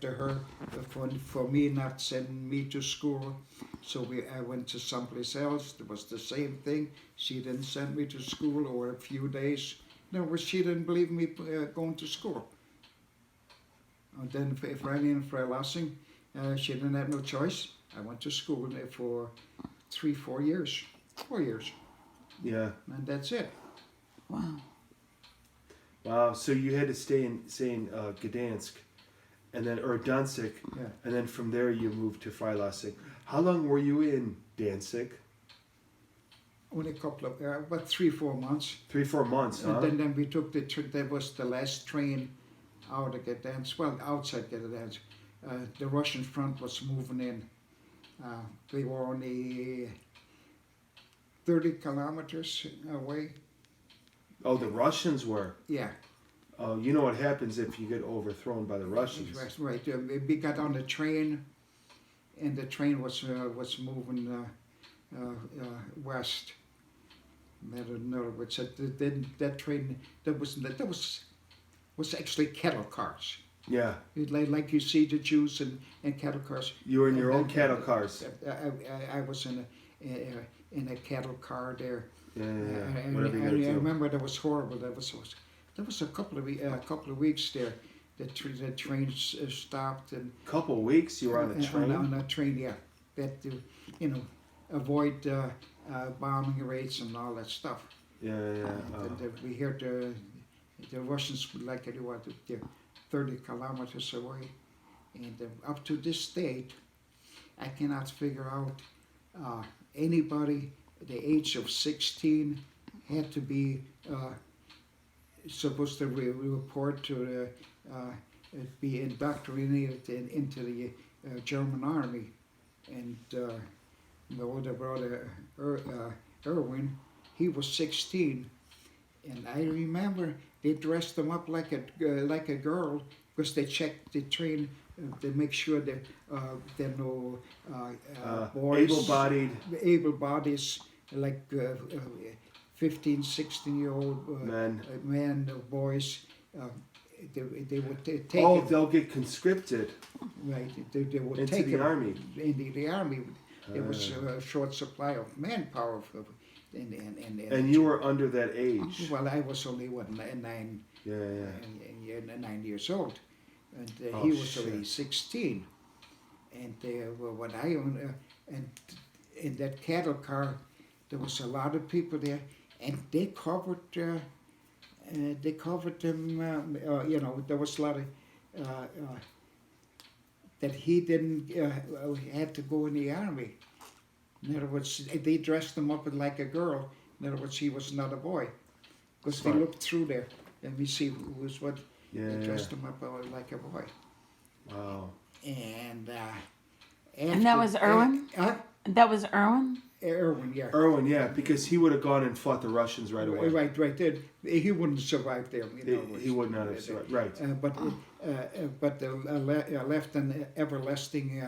to her for me not sending me to school. So I went to someplace else. It was the same thing. She didn't send me to school or a few days. No, she didn't believe me going to school. And then finally in Freilassing, she didn't have no choice. I went to school for 4 years. 4 years. Yeah. And that's it. Wow. Wow. So you had to stay in Gdansk, and then or Danzig, Yeah. and then from there you moved to Freilassing. How long were you in Danzig? Only a couple of, about 3-4 months. 3-4 months, huh? And then we took that was the last train out of Gdansk, well, outside Gdansk. The Russian front was moving in. They were only 30 kilometers away. Oh, the Russians were. Yeah, Oh, you know what happens if you get overthrown by the Russians? that's right. We got on the train, and the train was moving west. In other words, that train that was actually cattle cars. Yeah. Like you see the Jews and cattle cars. You were in your own cattle cars. I was in a cattle car there. Yeah. And Whatever you I gotta do. remember that was horrible. There was a couple of weeks there. The train stopped and Couple weeks you were on a train. On a train, yeah. That to avoid bombing rates and all that stuff. Yeah. Oh. We heard the Russians would like to want they're 30 kilometers away, and up to this date, I cannot figure out anybody the age of 16 had to be supposed to report to be indoctrinated into the German army, and my older brother Erwin, he was 16, and I remember they dressed him up like a girl because they checked the train to make sure that there are no boys, able bodies like 15, 16-year-old men or boys. They would take Oh, it, they'll get conscripted right. They would into take the it army. into the army. There was a short supply of manpower And you were under that age. Well, I was only 9 Yeah. 9 years old, and Oh, he was shit. already 16. And when I and in that cattle car, there was a lot of people there, and they covered them. There was a lot of that he didn't had to go in the army. In other words, they dressed him up like a girl. In other words, he was not a boy, because they Smart. looked through there and we see who was what. They dressed Yeah. him up like a boy. Wow. And And that was Erwin? That was Erwin? Erwin, yeah. Erwin, yeah, because he would have gone and fought the Russians right away. Right. He wouldn't survive there. He would not have survived. Right. But left an everlasting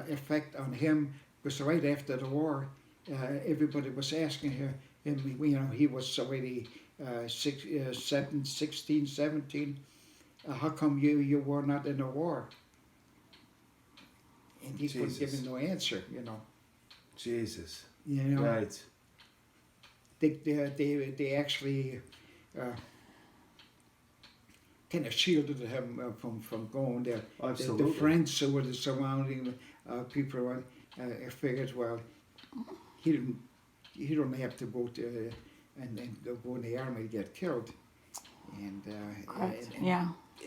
effect on him, because right after the war, everybody was asking him. He was already 16, 17. How come you were not in the war? And he couldn't give him no answer. Jesus. Right. Right. They actually kind of shielded him from going there. Absolutely. The friends who were the surrounding people, I figured, well, he don't have to go to and then go in the army to get killed. And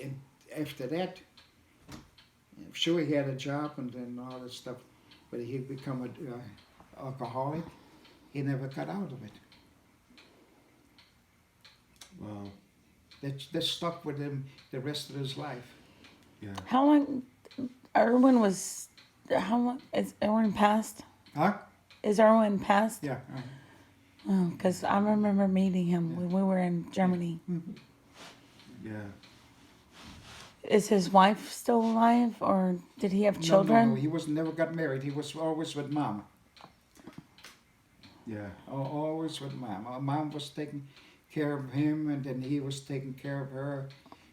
and after that, I'm sure he had a job and then all that stuff, but he become an alcoholic. He never got out of it. Wow. That stuck with him the rest of his life. Yeah. How long? Erwin was. How long? Is Erwin passed? Huh? Is Erwin passed? Yeah. Oh, because I remember meeting him when we were in Germany. Yeah. Is his wife still alive, or did he have children? No, he never got married. He was always with mom. Yeah. Always with mom. Mom was taking care of him, and then he was taking care of her,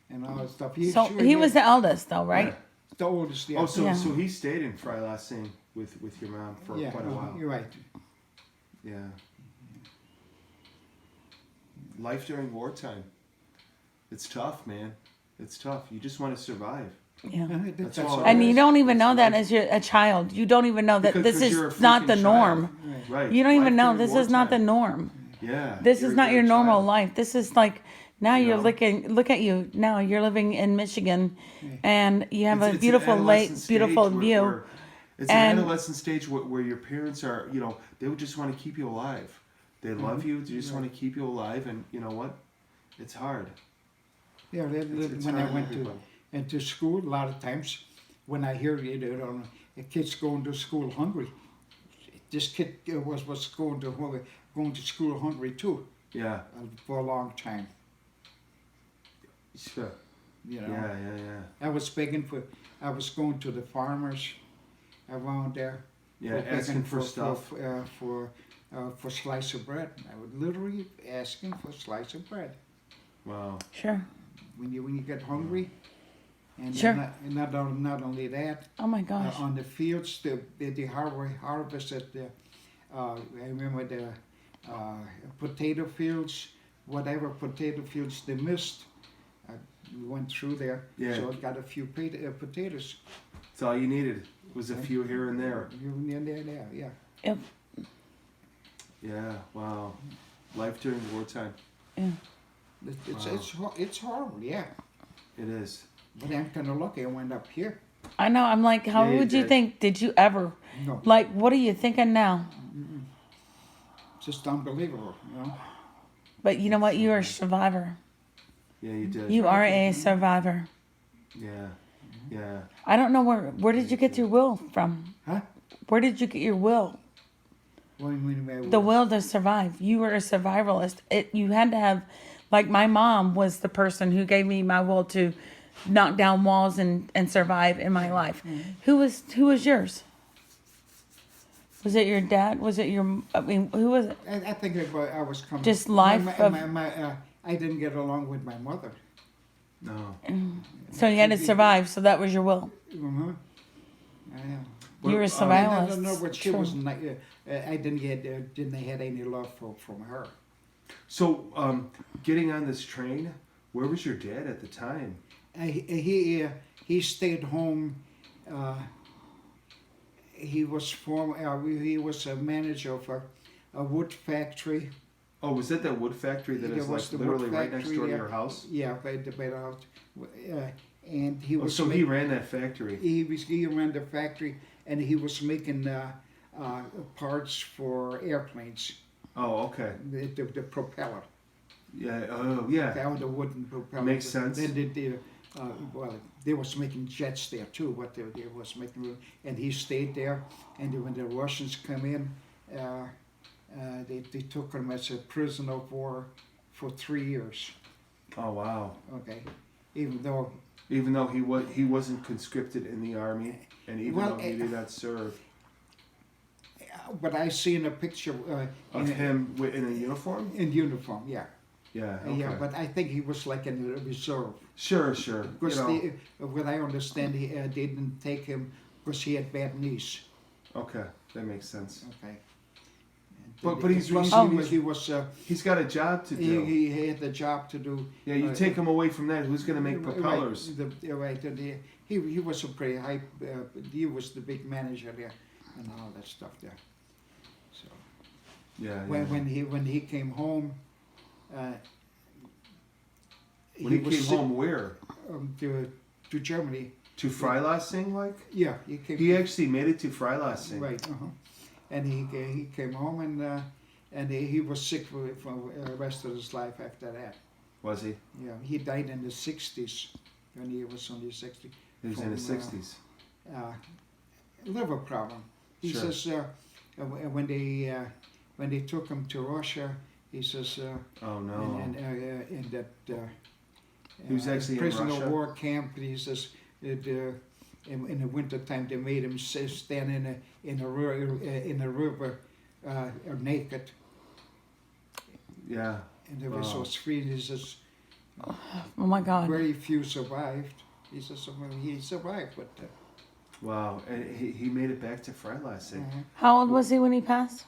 and all that stuff. So he was the eldest, though, right? The oldest, yeah. Oh, so Yeah. so he stayed in Freilassing with your mom for yeah, quite a while. you're right. Yeah. Life during wartime. It's tough, man. It's tough. You just want to survive. Yeah. That's That's all all. it And you is. don't even know that Life. as you're a child. You don't even know that Because- this you're a is not freaking the child. norm. Right. You don't even Life know during this is not the wartime. norm. Yeah. This you're- is not you're your a normal child. life. This is like now You you're know? look at you now. You're living in Michigan, and you have It's a an beautiful adolescent lake, beautiful stage view. It's And- an adolescent stage where your parents are, you know, they would just want to keep you alive. They love you. They just want to keep you alive, and you know what? It's hard. Yeah, It's when hard I on went everybody. into school, a lot of times when I hear a kid's going to school hungry, this kid was going to school hungry too Yeah. for a long time. Sure. You know, Yeah. I was going to the farmers around there. Yeah, begging asking for stuff. for slice of bread. I would literally asking for a slice of bread Wow. Sure. when you get hungry. And Sure. not only that, Oh my gosh. on the fields, the harvested. I remember the potato fields, whatever potato fields they missed. We went through there, Yeah. so I got a few potatoes. That's all you needed. Was a few here and there. Yeah. Yep. Yeah. Wow. Life during wartime. Yeah. It's horrible, yeah. It is. But I'm kind of lucky I went up here. I know. I'm like, how Yeah, you would you did. think? Did you ever? No, Like, what are you thinking now? just unbelievable, you know. But you know what? You are a survivor. Yeah, you did. You are a survivor. Yeah. Yeah. I don't know where did you get your will from? Huh? Where did you get your will? What do you mean by The will to survive. You were a survivalist. You had to have, like my mom was the person who gave me my will to knock down walls and survive in my life. Who was yours? Was it your dad? Was it your? I mean, who was it? I think I was coming. Just life of- I didn't get along with my mother. No. So you had to survive. So that was your will. Uh-huh. You were a I survivalist. don't know what she True. was. I didn't have any love from her. So, getting on this train, where was your dad at the time? He stayed home. He was a manager of a wood factory. Oh, was that wood factory that There is was like the wood literally right next factory, door to yeah. your house? Yeah, by the house. And he Oh, was. so he ran that factory. He ran the factory, and he was making parts for airplanes. Oh, okay. The propeller. Yeah. Oh, yeah. The wooden propeller. Makes sense. Then they was making jets there too. What they was making, and he stayed there. And when the Russians come in, they took him as a prisoner of war for 3 years. Oh, wow. Okay, even though. Even though he wasn't conscripted in the army, and even Well, though he did not serve, But I seen a picture of him in a uniform. in uniform. Yeah. Yeah. Okay. Yeah, but I think he was like in the reserve. Sure. Because what I understand, they didn't take him because he had bad knees. Okay, that makes sense. Okay. But he's As long as receiving- he was He's got a job to do. he had the job to do. Yeah, you take him away from that. Who's going to make Right, propellers? Right. He was a pretty high. He was the big manager there, and all that stuff there. So Yeah. when he came home. When he was came sick, home, where? to Germany. To Freilassing, like? Yeah, he came. He actually made it to Freilassing. Right. And he came home and he was sick for the rest of his life after that. Was he? Yeah, he died in the 60s when he was only 60. He was in his From, 60s. Liver problem. He Sure. says when they took him to Russia, he says Oh no. in that He was actually in prisoner Russia? of war camp. He says in the wintertime they made him stand in a river naked, Yeah. and there was Wow. so free. He says Oh my God. very few survived. He says he survived, but Wow, and he made it back to Freilassing. How old was he when he passed?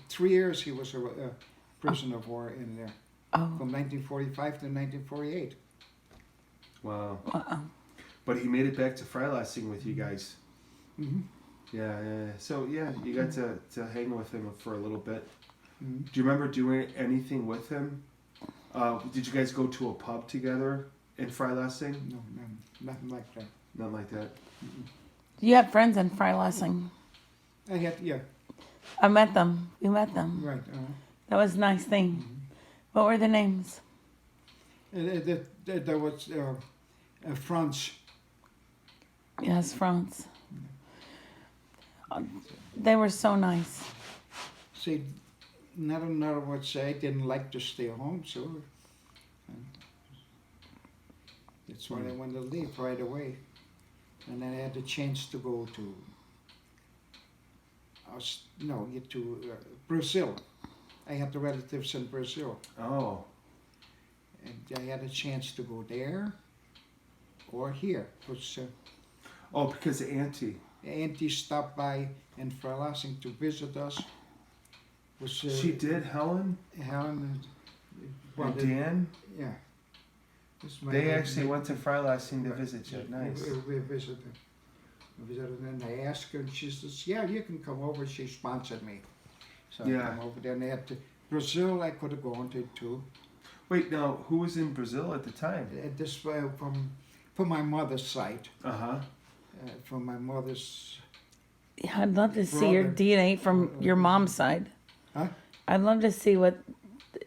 3 years he was a prisoner of war in there, Oh, from 1945 to 1948. Wow. wow. But he made it back to Freilassing with you guys. Mm-hmm. Yeah. So yeah, you got to hang with him for a little bit. Mm-hmm. Do you remember doing anything with him? Did you guys go to a pub together in Freilassing? No, nothing like that. Nothing like that. You had friends in Freilassing. I had, yeah, I met them. We met them. right. That was a nice thing. What were the names? There was Franz. Yes, France. They were so nice. See, another would say I didn't like to stay home, so that's why I wanted to leave right away. And then I had the chance to go to Brazil. I had the relatives in Brazil, Oh. and I had a chance to go there or here. Because Oh, because Auntie. Auntie stopped by in Freilassing to visit us. Was She did, Helen Helen and Dan. Yeah. This my- They actually went to Freilassing to visit you. We- Nice. We visited. And I asked her, and she says, "Yeah, you can come over." She sponsored me, so Yeah. I come over there. And they had to Brazil. I could have gone to too. Wait, now who was in Brazil at the time? This from my mother's side, from my mother's. Yeah, I'd love to see your Brother. DNA from your mom's side. Huh? I'd love to see what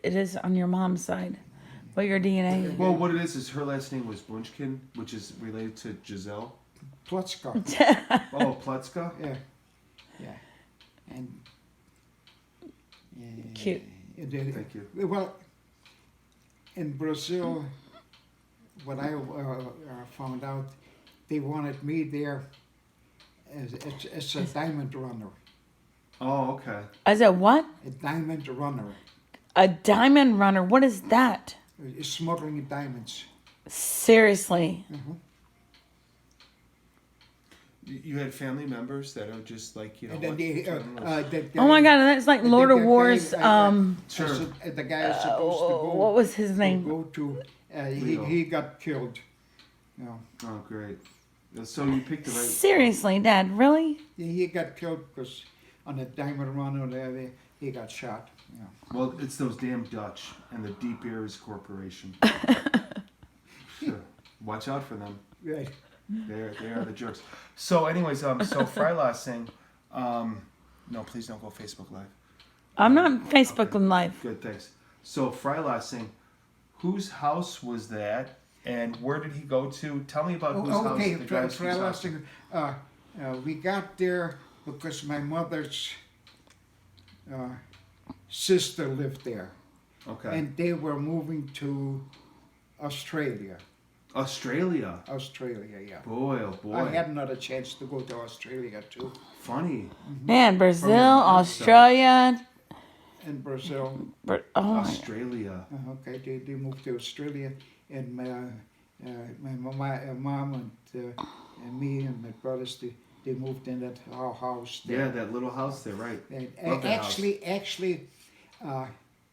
it is on your mom's side. What your DNA. Well, what it is her last name was Bunchkin, which is related to Giselle. Plotska. Oh, Plutska? Yeah, and. Cute. Thank you. Well, in Brazil, what I found out, they wanted me there as a diamond runner. Oh, okay. As a what? A diamond runner, A diamond runner. What is that? smuggling diamonds. Seriously. You had family members that are just like, you know, And then what? Oh my God, that's like Lord of the Wars. guy, Sure. The guy is supposed to go. What was his name? Go to. Leo. He got killed. No, Oh, great. So you picked the right. Seriously, Dad, really? he got killed because on a diamond runner there, he got shot. Yeah. Well, it's those damn Dutch and the Deep Ears Corporation. Sure. Watch out for them. Right. They are the jerks. So, anyways, so Freilassing. No, please don't go Facebook Live. I'm not Facebook Live. Good, thanks. So Freilassing, whose house was that, and where did he go to? Tell me about whose Okay, house. The guy's whose house. Freilassing, we got there because my mother's sister lived there, Okay. and they were moving to Australia. Australia. Australia, yeah. Boy, oh boy. I had another chance to go to Australia too. Funny. Man, Brazil, From the Australia. In Brazil, Oh, my- Australia. okay, they moved to Australia, and my mom and me and my brothers, they moved in that our house there. Yeah, that little house there, right? And Love that house. actually,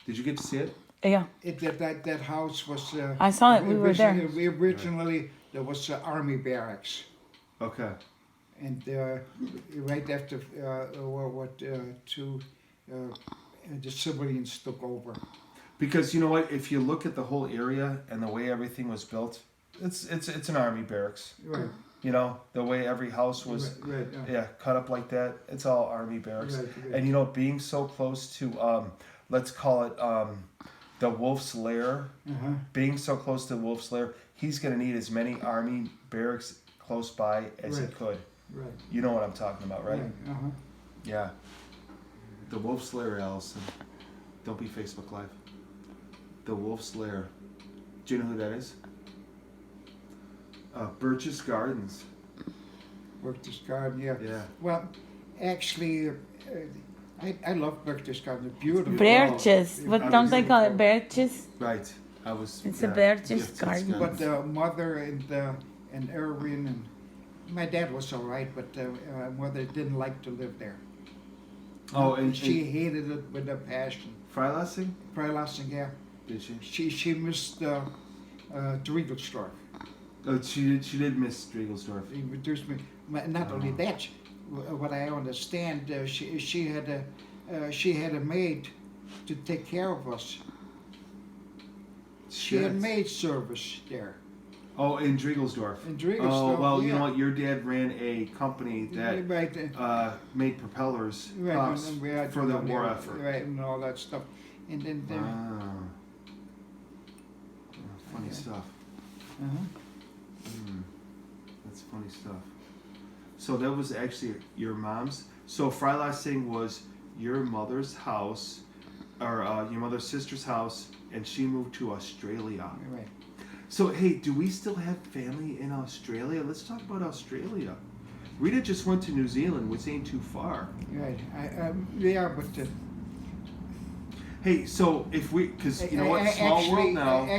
Did you get to see it? yeah. that house was. I saw it. We were there. Originally, there was army barracks, Okay. and right after World War II, the civilians took over. Because you know what? If you look at the whole area and the way everything was built, it's an army barracks. Right. You know, the way every house was Right. yeah, cut up like that. It's all army barracks. Right. And you know, being so close to let's call it the Wolf's Lair, Uh-huh. being so close to the Wolf's Lair, he's gonna need as many army barracks close by as he Right. could. Right. You know what I'm talking about, right? Uh-huh. Yeah. The Wolf's Lair, Allison. Don't be Facebook Live. The Wolf's Lair. Do you know who that is? Birch's Gardens. Worked this garden, yeah. Yeah. Well, actually, I love Berchtesgaden. It's beautiful. Birches. What don't they call it? Birches? Right. I was. It's yeah, a Berchtesgaden. gifts and scones. But mother and Erwin and my dad was all right, but mother didn't like to live there. Oh, and She hated it with a passion. Freilassing? Freilassing, yeah. Did she? She missed Driegelsdorf. Oh, she did miss Driegelsdorf. Not only that, what I understand, she had a maid to take care of us. She had Shit. maid service there. Oh, in Driegelsdorf. In Driegelsdorf, Oh, well, you yeah. know what? Your dad ran a company that Right, made propellers right, props and we had for the down war there, effort. right, and all that stuff. And then, Wow. Funny Yeah. stuff. uh-huh. That's funny stuff. So that was actually your mom's. So Freilassing was your mother's house, or your mother's sister's house, and she moved to Australia. Right. So hey, do we still have family in Australia? Let's talk about Australia. Rita just went to New Zealand, which ain't too far. Right. Yeah, but Hey, so if we, because you know what, small world now. Actually,